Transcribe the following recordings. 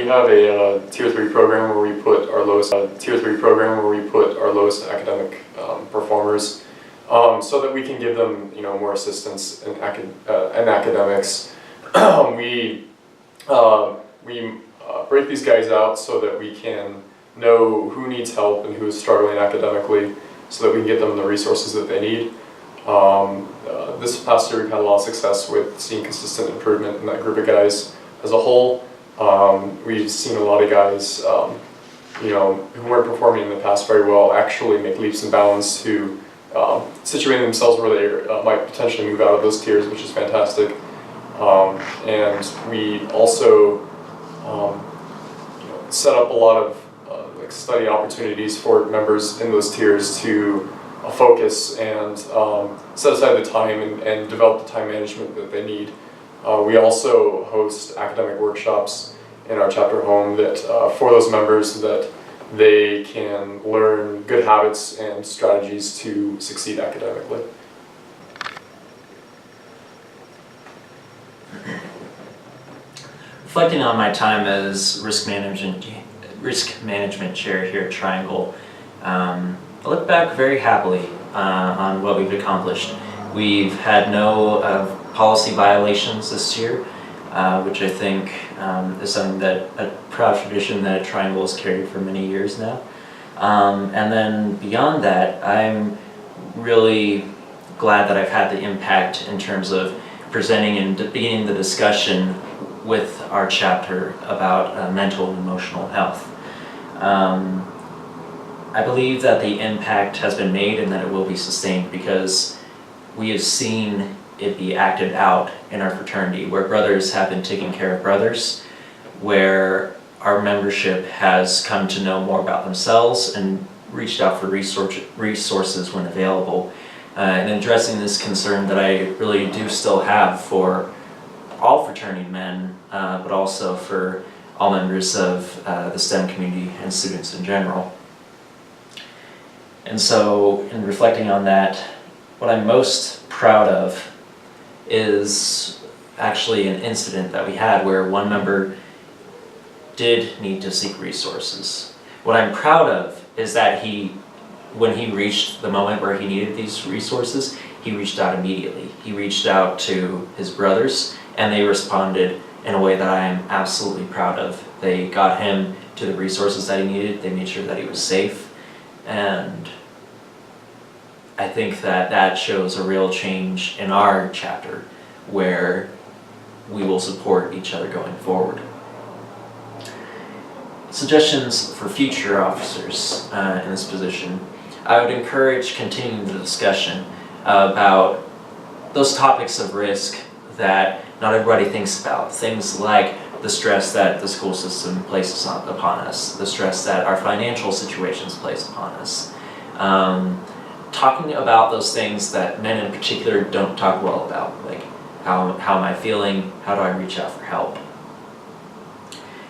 have a tier 3 program where we put our lowest academic performers, so that we can give them more assistance in academics. we break these guys out so that we can know who needs help and who is struggling academically, so that we can get them the resources that they need. This past year we've had a lot of success with seeing consistent improvement in that group of guys as a whole. We've seen a lot of guys who weren't performing in the past very well actually make leaps and bounds to situating themselves where they might potentially move out of those tiers, which is fantastic. And we also set up a lot of study opportunities for members in those tiers to focus and set aside the time and develop the time management that they need. We also host academic workshops in our chapter home that for those members that they can learn good habits and strategies to succeed academically. Reflecting on my time as risk management chair here at Triangle, I look back very happily on what we've accomplished. We've had no policy violations this year, which I think is something that a proud tradition that Triangle has carried for many years now. And then beyond that, I'm really glad that I've had the impact in terms of presenting and beginning the discussion with our chapter about mental and emotional health. I believe that the impact has been made and that it will be sustained because we have seen it be acted out in our fraternity, where brothers have been taking care of brothers, where our membership has come to know more about themselves and reached out for resources when available, and addressing this concern that I really do still have for all fraternity men, but also for all members of the STEM community and students in general. And so, in reflecting on that, what I'm most proud of is actually an incident that we had where one member did need to seek resources. What I'm proud of is that when he reached the moment where he needed these resources, he reached out immediately. He reached out to his brothers, and they responded in a way that I am absolutely proud of. They got him to the resources that he needed. They made sure that he was safe, and I think that that shows a real change in our chapter where we will support each other going forward. Suggestions for future officers in this position. I would encourage continuing the discussion about those topics of risk that not everybody thinks about. Things like the stress that the school system places upon us, the stress that our financial situations place upon us. Talking about those things that men in particular don't talk well about, like how am I feeling, how do I reach out for help.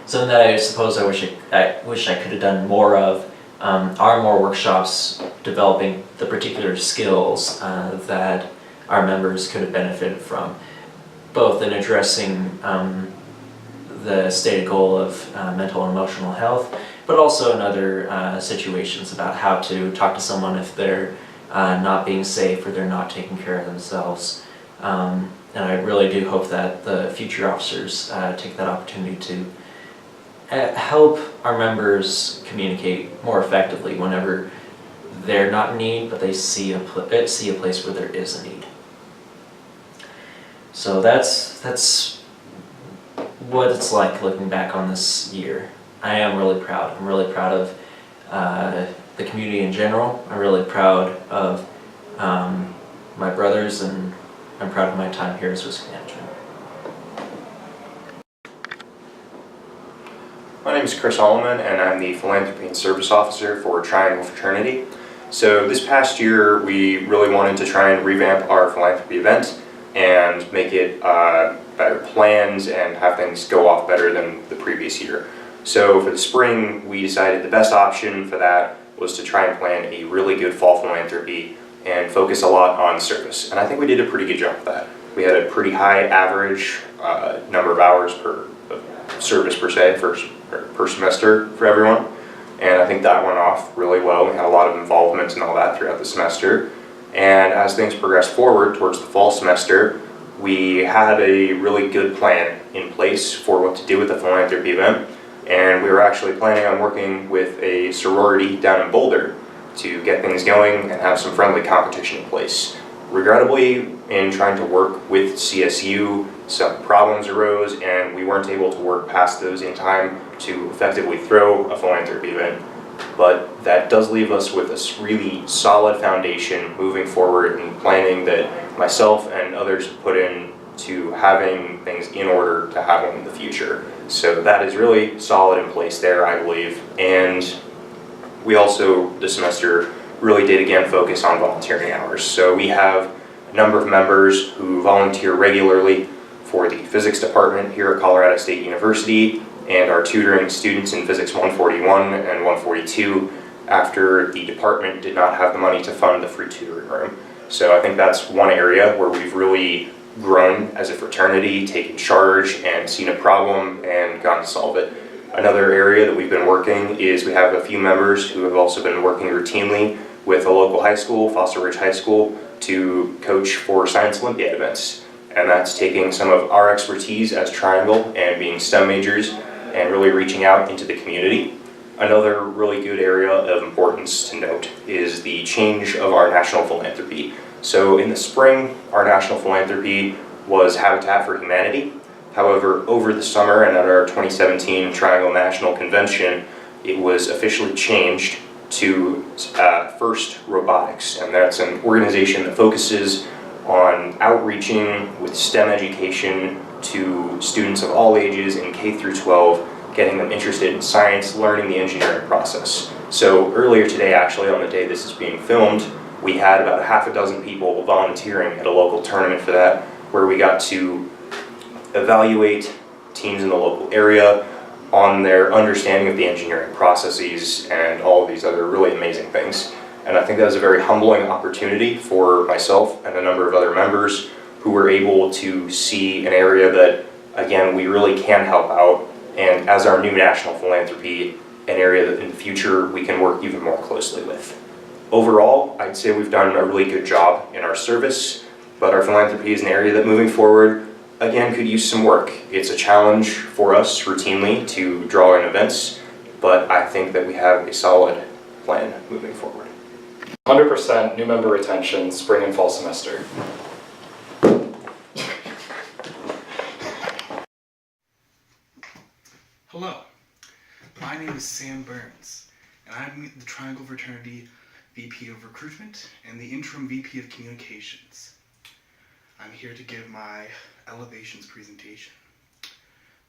Something that I suppose I wish I could have done more of are more workshops developing the particular skills that our members could have benefited from, both in addressing the stated goal of mental and emotional health, but also in other situations about how to talk to someone if they're not being safe or they're not taking care of themselves. And I really do hope that the future officers take that opportunity to help our members communicate more effectively whenever they're not in need, but they see a place where there is a need. So that's what it's like looking back on this year. I am really proud. I'm really proud of the community in general. I'm really proud of my brothers, and I'm proud of my time here as risk management. My name is Chris Holloman, and I'm the Philanthropy and Service Officer for Triangle Fraternity. So this past year, we really wanted to try and revamp our philanthropy event and make it better planned and have things go off better than the previous year. So for the spring, we decided the best option for that was to try and plan a really good fall philanthropy and focus a lot on service. And I think we did a pretty good job of that. We had a pretty high average number of hours per service per se for per semester for everyone. And I think that went off really well. We had a lot of involvement and all that throughout the semester. And as things progressed forward towards the fall semester, we had a really good plan in place for what to do with the philanthropy event. And we were actually planning on working with a sorority down in Boulder to get things going and have some friendly competition in place. Regrettably, in trying to work with CSU, some problems arose and we weren't able to work past those in time to effectively throw a philanthropy event. But that does leave us with a really solid foundation moving forward in planning that myself and others put in to having things in order to have them in the future. So that is really solid in place there, I believe. And we also, this semester, really did again focus on volunteering hours. So we have a number of members who volunteer regularly for the physics department here at Colorado State University and are tutoring students in Physics 141 and 142 after the department did not have the money to fund the free tutoring room. So I think that's one area where we've really grown as a fraternity, taken charge and seen a problem and gone to solve it. Another area that we've been working is we have a few members who have also been working routinely with a local high school, Foster Ridge High School, to coach for Science Olympiad events. And that's taking some of our expertise as Triangle and being STEM majors and really reaching out into the community. Another really good area of importance to note is the change of our national philanthropy. So in the spring, our national philanthropy was Habitat for Humanity. However, over the summer and at our 2017 Triangle National Convention, it was officially changed to First Robotics, and that's an organization that focuses on outreaching with STEM education to students of all ages in K through 12, getting them interested in science, learning the engineering process. So earlier today, actually on the day this is being filmed, we had about a half a dozen people volunteering at a local tournament for that, where we got to evaluate teams in the local area on their understanding of the engineering processes and all of these other really amazing things. And I think that was a very humbling opportunity for myself and a number of other members who were able to see an area that, again, we really can help out, and as our new national philanthropy, an area that in the future we can work even more closely with. Overall, I'd say we've done a really good job in our service, but our philanthropy is an area that moving forward, again, could use some work. It's a challenge for us routinely to draw in events, but I think that we have a solid plan moving forward. 100% new member retention, spring and fall semester. Hello, my name is Sam Burns, and I'm the Triangle Fraternity VP of Recruitment and the Interim VP of Communications. I'm here to give my elevations presentation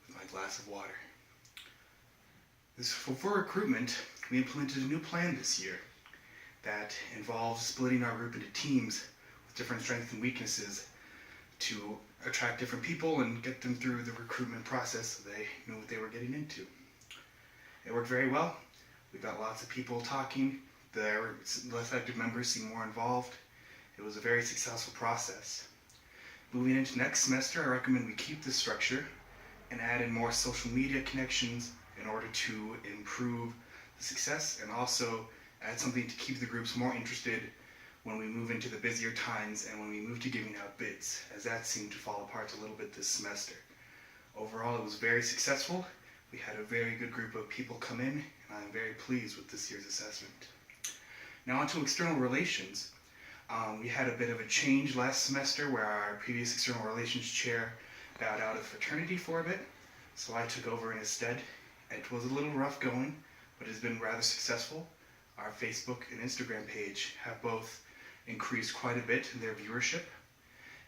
with my glass of water. For recruitment, we implemented a new plan this year that involves splitting our group into teams with different strengths and weaknesses to attract different people and get them through the recruitment process so they knew what they were getting into. It worked very well. We got lots of people talking. The less active members seemed more involved. It was a very successful process. Moving into next semester, I recommend we keep this structure and add in more social media connections in order to improve the success and also add something to keep the groups more interested when we move into the busier times and when we move to giving out bids, as that seemed to fall apart a little bit this semester. Overall, it was very successful. We had a very good group of people come in, and I'm very pleased with this year's assessment. Now on to external relations. We had a bit of a change last semester where our previous external relations chair bowed out of fraternity for a bit, so I took over in his stead. It was a little rough going, but it has been rather successful. Our Facebook and Instagram page have both increased quite a bit in their viewership,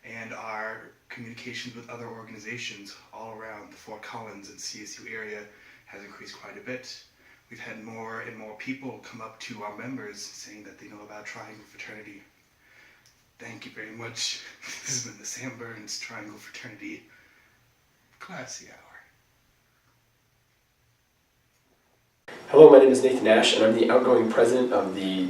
and our communications with other organizations all around the Fort Collins and CSU area has increased quite a bit. We've had more and more people come up to our members saying that they know about Triangle Fraternity. Thank you very much. This has been the Sam Burns Triangle Fraternity Classy Hour. Hello, my name is Nathan Nash, and I'm the outgoing president of the...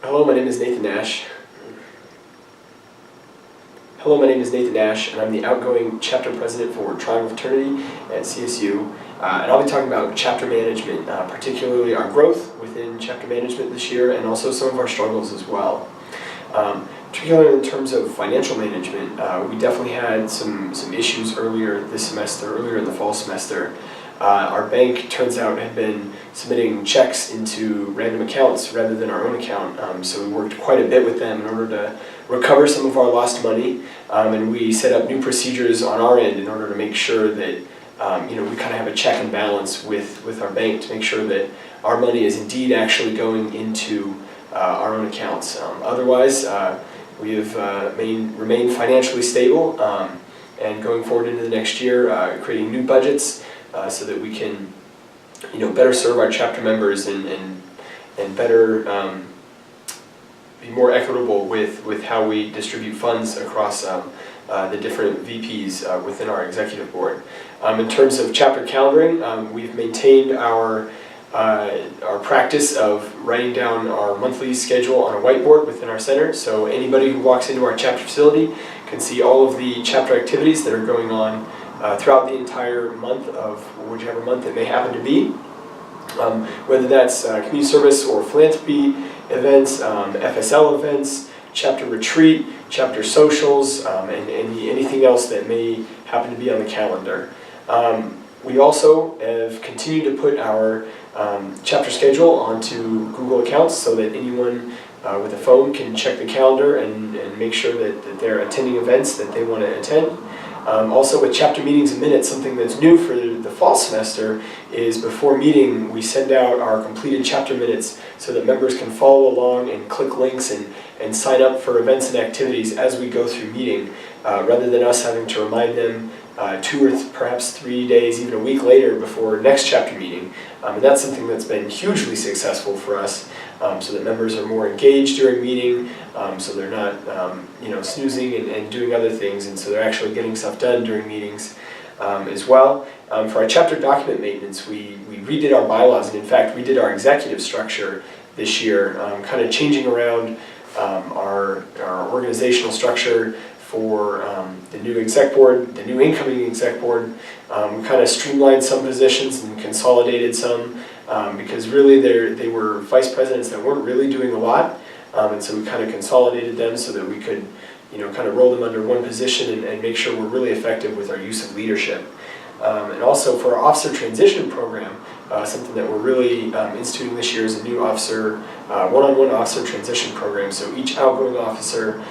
Hello, my name is Nathan Nash. Hello. Hello, my name is Nathan Nash, and I'm the outgoing chapter president for Triangle Fraternity at CSU. And I'll be talking about chapter management, particularly our growth within chapter management this year, and also some of our struggles as well. Particularly in terms of financial management, we definitely had some issues earlier this semester, earlier in the fall semester. Our bank, turns out, had been submitting checks into random accounts rather than our own account, so we worked quite a bit with them in order to recover some of our lost money, and we set up new procedures on our end in order to make sure that we kind of have a check and balance with our bank to make sure that our money is indeed actually going into our own accounts. Otherwise, we have remained financially stable, and going forward into the next year, creating new budgets so that we can better serve our chapter members and better be more equitable with how we distribute funds across the different VPs within our executive board. In terms of chapter calendaring, we've maintained our practice of writing down our monthly schedule on a whiteboard within our center, so anybody who walks into our chapter facility can see all of the chapter activities that are going on throughout the entire month of whichever month it may happen to be. Whether that's community service or philanthropy events, FSL events, chapter retreat, chapter socials, and anything else that may happen to be on the calendar. We also have continued to put our chapter schedule onto Google accounts so that anyone with a phone can check the calendar and make sure that they're attending events that they want to attend. Also with chapter meetings and minutes, something that's new for the fall semester is before meeting we send out our completed chapter minutes so that members can follow along and click links and sign up for events and activities as we go through meeting, rather than us having to remind them 2 or perhaps 3 days, even a week later before next chapter meeting. And that's something that's been hugely successful for us, so that members are more engaged during meeting, so they're not snoozing and doing other things, and so they're actually getting stuff done during meetings as well. For our chapter document maintenance, we redid our bylaws, and in fact we did our executive structure this year, kind of changing around our organizational structure for the new exec board, the new incoming exec board. We kind of streamlined some positions and consolidated some, because really they were vice presidents that weren't really doing a lot, and so we kind of consolidated them so that we could kind of roll them under one position and make sure we're really effective with our use of leadership. And also for our officer transition program, something that we're really instituting this year is a new one-on-one officer transition program. So each outgoing officer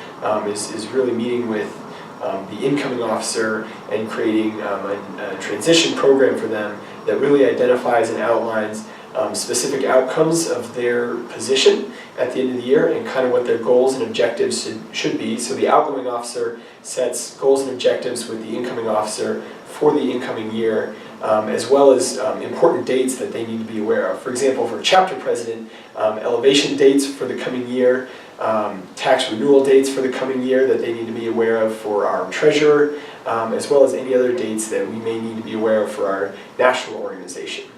is really meeting with the incoming officer and creating a transition program for them that really identifies and outlines specific outcomes of their position at the end of the year and kind of what their goals and objectives should be. So the outgoing officer sets goals and objectives with the incoming officer for the incoming year, as well as important dates that they need to be aware of. For example, for chapter president, elevation dates for the coming year, tax renewal dates for the coming year that they need to be aware of for our treasurer, as well as any other dates that we may need to be aware of for our national organization.